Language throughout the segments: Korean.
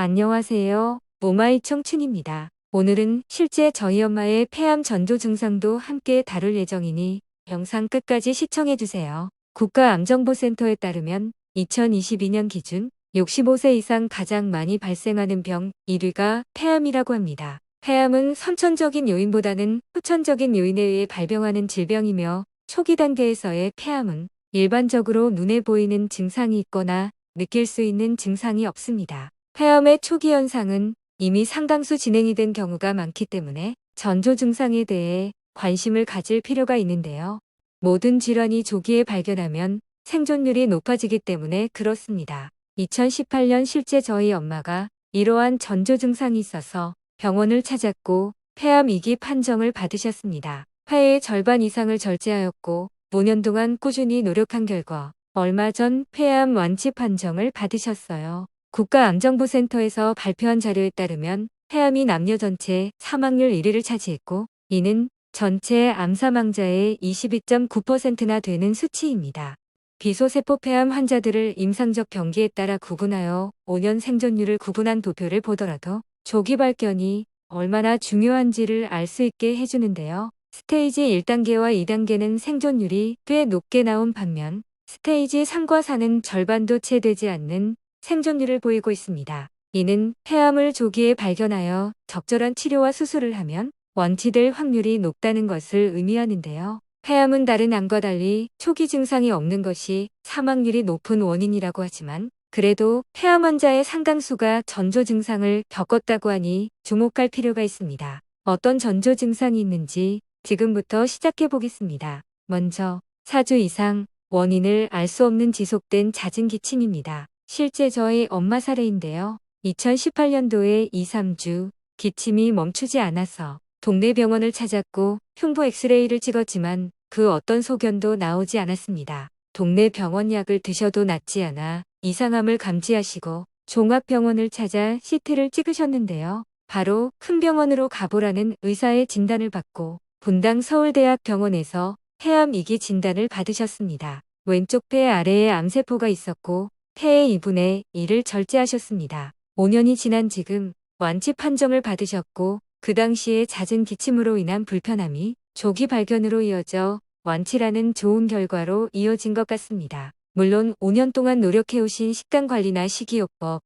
안녕하세요. 모마이 청춘입니다. 오늘은 실제 저희 엄마의 폐암 전조 증상도 함께 다룰 예정이니 영상 끝까지 시청해주세요. 국가암정보센터에 따르면 2022년 기준 65세 이상 가장 많이 발생하는 병 1위가 폐암이라고 합니다. 폐암은 선천적인 요인보다는 후천적인 요인에 의해 발병하는 질병이며 초기 단계에서의 폐암은 일반적으로 눈에 보이는 증상이 있거나 느낄 수 있는 증상이 없습니다. 폐암의 초기 현상은 이미 상당수 진행이 된 경우가 많기 때문에 전조 증상에 대해 관심을 가질 필요가 있는데요. 모든 질환이 조기에 발견하면 생존율이 높아지기 때문에 그렇습니다. 2018년 실제 저희 엄마가 이러한 전조 증상이 있어서 병원을 찾았고 폐암 2기 판정을 받으셨습니다. 폐의 절반 이상을 절제하였고 5년 동안 꾸준히 노력한 결과 얼마 전 폐암 완치 판정을 받으셨어요. 국가암정보센터에서 발표한 자료에 따르면 폐암이 남녀 전체 사망률 1위를 차지했고 이는 전체 암사망자의 22.9%나 되는 수치입니다. 비소세포 폐암 환자들을 임상적 병기에 따라 구분하여 5년 생존율을 구분한 도표를 보더라도 조기 발견이 얼마나 중요한지를 알 수 있게 해주는데요. 스테이지 1단계와 2단계는 생존율이 꽤 높게 나온 반면 스테이지 3과 4는 절반도 채 되지 않는 생존율을 보이고 있습니다. 이는 폐암을 조기에 발견하여 적절한 치료와 수술을 하면 완치될 확률이 높다는 것을 의미하는데요. 폐암은 다른 암과 달리 초기 증상이 없는 것이 사망률이 높은 원인이라고 하지만 그래도 폐암 환자의 상당수가 전조 증상을 겪었다고 하니 주목할 필요가 있습니다. 어떤 전조 증상이 있는지 지금부터 시작해 보겠습니다. 먼저 4주 이상 원인을 알 수 없는 지속된 잦은 기침입니다. 실제 저희 엄마 사례인데요. 2018년도에 2, 3주 기침이 멈추지 않아서 동네 병원을 찾았고 흉부 엑스레이를 찍었지만 그 어떤 소견도 나오지 않았습니다. 동네 병원 약을 드셔도 낫지 않아 이상함을 감지하시고 종합병원을 찾아 CT를 찍으셨는데요. 바로 큰 병원으로 가보라는 의사의 진단을 받고 분당 서울대학병원에서 폐암 2기 진단을 받으셨습니다. 왼쪽 폐 아래에 암세포가 있었고 폐의 2분의 1을 절제하셨습니다. 5년이 지난 지금 완치 판정을 받으셨고 그 당시에 잦은 기침으로 인한 불편함이 조기 발견으로 이어져 완치라는 좋은 결과로 이어진 것 같습니다. 물론 5년 동안 노력해오신 식단 관리나 식이요법,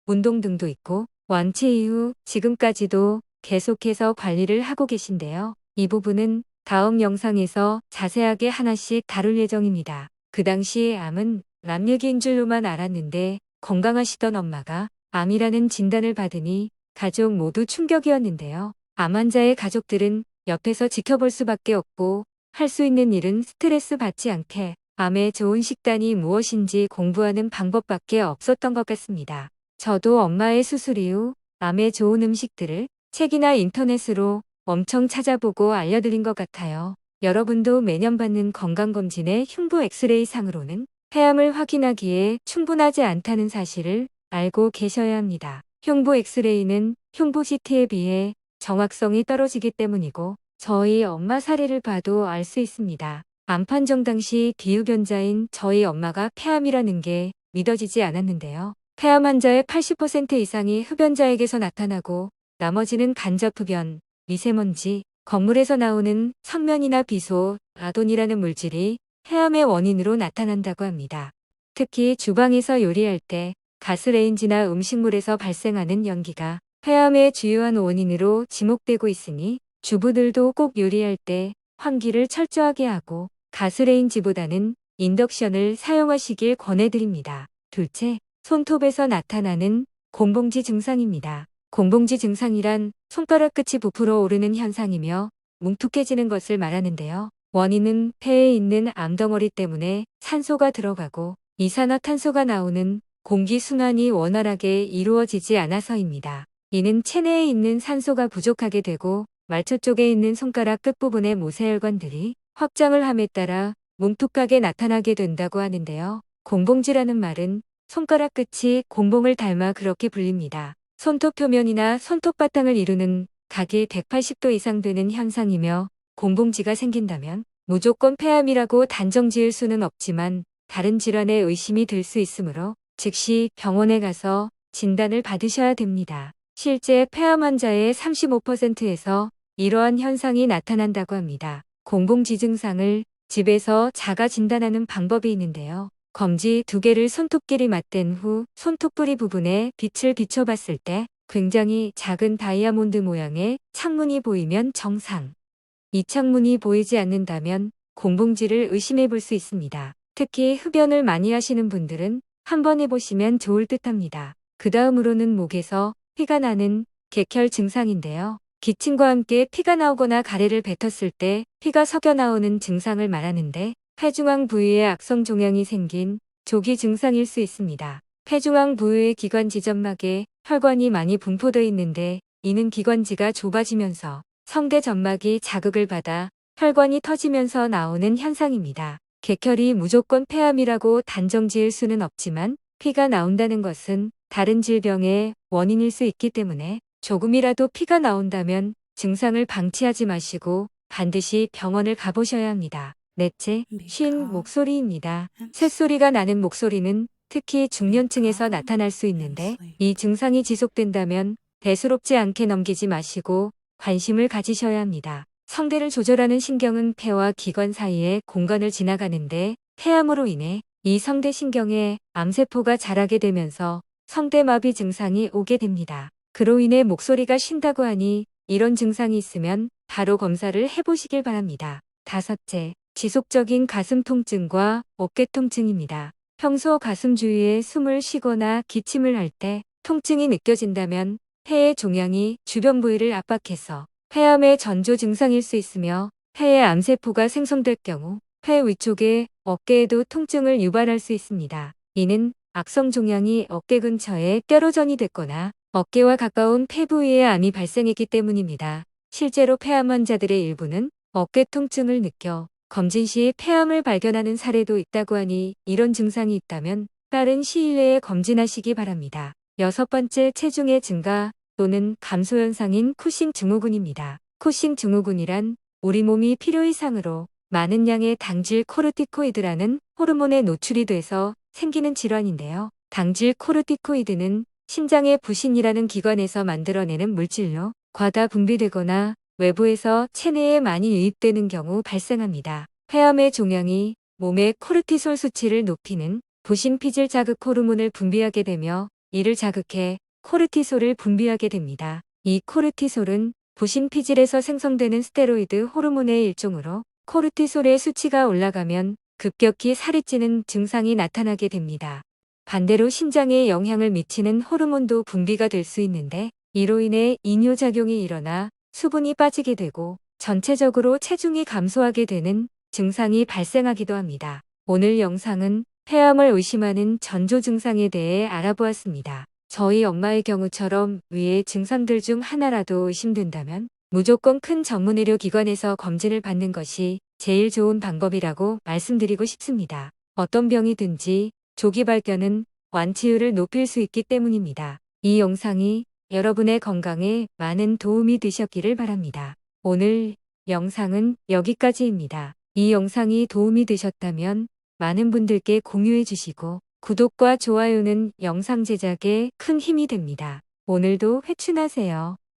운동 등도 있고 완치 이후 지금까지도 계속해서 관리를 하고 계신데요. 이 부분은 다음 영상에서 자세하게 하나씩 다룰 예정입니다. 그 당시의 암은 남 얘기인 줄로만 알았는데 건강하시던 엄마가 암이라는 진단을 받으니 가족 모두 충격이었는데요. 암 환자의 가족들은 옆에서 지켜볼 수밖에 없고 할 수 있는 일은 스트레스 받지 않게 암에 좋은 식단이 무엇인지 공부하는 방법밖에 없었던 것 같습니다. 저도 엄마의 수술 이후 암에 좋은 음식들을 책이나 인터넷으로 엄청 찾아보고 알려드린 것 같아요. 여러분도 매년 받는 건강검진의 흉부 엑스레이 상으로는 폐암을 확인하기에 충분하지 않다는 사실을 알고 계셔야 합니다. 흉부 엑스레이는 흉부 CT에 비해 정확성이 떨어지기 때문이고 저희 엄마 사례를 봐도 알 수 있습니다. 암 판정 당시 비흡연자인 저희 엄마가 폐암이라는 게 믿어지지 않았는데요. 폐암 환자의 80% 이상이 흡연자에게서 나타나고 나머지는 간접흡연, 미세먼지, 건물에서 나오는 성면이나 비소, 라돈이라는 물질이 폐암의 원인으로 나타난다고 합니다. 특히 주방에서 요리할 때 가스레인지나 음식물에서 발생하는 연기가 폐암의 주요한 원인으로 지목되고 있으니 주부들도 꼭 요리할 때 환기를 철저하게 하고 가스레인지보다는 인덕션을 사용하시길 권해드립니다. 둘째, 손톱에서 나타나는 곰봉지 증상입니다. 곰봉지 증상이란 손가락 끝이 부풀어 오르는 현상이며 뭉툭해지는 것을 말하는데요. 원인은 폐에 있는 암덩어리 때문에 산소가 들어가고 이산화탄소가 나오는 공기순환이 원활하게 이루어지지 않아서입니다. 이는 체내에 있는 산소가 부족하게 되고 말초 쪽에 있는 손가락 끝부분의 모세혈관들이 확장을 함에 따라 뭉툭하게 나타나게 된다고 하는데요. 곰봉지라는 말은 손가락 끝이 곰봉을 닮아 그렇게 불립니다. 손톱 표면이나 손톱 바탕을 이루는 각이 180도 이상 되는 현상이며 곰봉지가 생긴다면 무조건 폐암이라고 단정 지을 수는 없지만 다른 질환에 의심이 들 수 있으므로 즉시 병원에 가서 진단을 받으셔야 됩니다. 실제 폐암 환자의 35%에서 이러한 현상이 나타난다고 합니다. 공봉지 증상을 집에서 자가 진단하는 방법이 있는데요. 검지 2개를 손톱끼리 맞댄 후 손톱뿌리 부분에 빛을 비춰봤을 때 굉장히 작은 다이아몬드 모양의 창문이 보이면 정상. 이 창문이 보이지 않는다면 공봉지를 의심해 볼 수 있습니다. 특히 흡연을 많이 하시는 분들은 한번 해보시면 좋을 듯합니다. 그 다음으로는 목에서 피가 나는 객혈 증상인데요. 기침과 함께 피가 나오거나 가래를 뱉었을 때 피가 섞여 나오는 증상을 말하는데 폐중앙 부위에 악성 종양이 생긴 조기 증상일 수 있습니다. 폐중앙 부위의 기관지 점막에 혈관이 많이 분포되어 있는데 이는 기관지가 좁아지면서 성대 점막이 자극을 받아 혈관이 터지면서 나오는 현상입니다. 객혈이 무조건 폐암이라고 단정 지을 수는 없지만 피가 나온다는 것은 다른 질병의 원인일 수 있기 때문에 조금이라도 피가 나온다면 증상을 방치하지 마시고 반드시 병원을 가보셔야 합니다. 넷째, 쉰 목소리입니다. 쇳소리가 나는 목소리는 특히 중년층에서 나타날 수 있는데 이 증상이 지속된다면 대수롭지 않게 넘기지 마시고 관심을 가지셔야 합니다. 성대를 조절하는 신경은 폐와 기관 사이의 공간을 지나가는데 폐암으로 인해 이 성대 신경에 암세포가 자라게 되면서 성대마비 증상이 오게 됩니다. 그로 인해 목소리가 쉰다고 하니 이런 증상이 있으면 바로 검사를 해보시길 바랍니다. 다섯째, 지속적인 가슴 통증과 어깨 통증입니다. 평소 가슴 주위에 숨을 쉬거나 기침을 할 때 통증이 느껴진다면 폐의 종양이 주변 부위를 압박해서 폐암의 전조 증상일 수 있으며 폐에 암세포가 생성될 경우 폐 위쪽에 어깨에도 통증을 유발할 수 있습니다. 이는 악성 종양이 어깨 근처에 뼈로전이 됐거나 어깨와 가까운 폐 부위에 암이 발생했기 때문입니다. 실제로 폐암 환자들의 일부는 어깨 통증을 느껴 검진 시 폐암을 발견하는 사례도 있다고 하니 이런 증상이 있다면 빠른 시일 내에 검진하시기 바랍니다. 여섯 번째, 체중의 증가 또는 감소 현상인 쿠싱 증후군입니다. 쿠싱 증후군이란 우리 몸이 필요 이상으로 많은 양의 당질 코르티코이드라는 호르몬에 노출이 돼서 생기는 질환인데요. 당질 코르티코이드는 심장의 부신이라는 기관에서 만들어내는 물질로 과다 분비되거나 외부에서 체내에 많이 유입되는 경우 발생합니다. 폐암의 종양이 몸의 코르티솔 수치를 높이는 부신피질 자극 호르몬을 분비하게 되며 이를 자극해 코르티솔을 분비하게 됩니다. 이 코르티솔은 부신피질에서 생성되는 스테로이드 호르몬의 일종으로 코르티솔의 수치가 올라가면 급격히 살이 찌는 증상이 나타나게 됩니다. 반대로 심장에 영향을 미치는 호르몬도 분비가 될 수 있는데 이로 인해 이뇨작용이 일어나 수분이 빠지게 되고 전체적으로 체중이 감소하게 되는 증상이 발생하기도 합니다. 오늘 영상은 폐암을 의심하는 전조 증상에 대해 알아보았습니다. 저희 엄마의 경우처럼 위의 증상들 중 하나라도 의심된다면 무조건 큰 전문의료기관에서 검진을 받는 것이 제일 좋은 방법이라고 말씀드리고 싶습니다. 어떤 병이든지 조기 발견은 완치율을 높일 수 있기 때문입니다. 이 영상이 여러분의 건강에 많은 도움이 되셨기를 바랍니다. 오늘 영상은 여기까지입니다. 이 영상이 도움이 되셨다면 많은 분들께 공유해 주시고 구독과 좋아요는 영상 제작에 큰 힘이 됩니다. 오늘도 회춘하세요.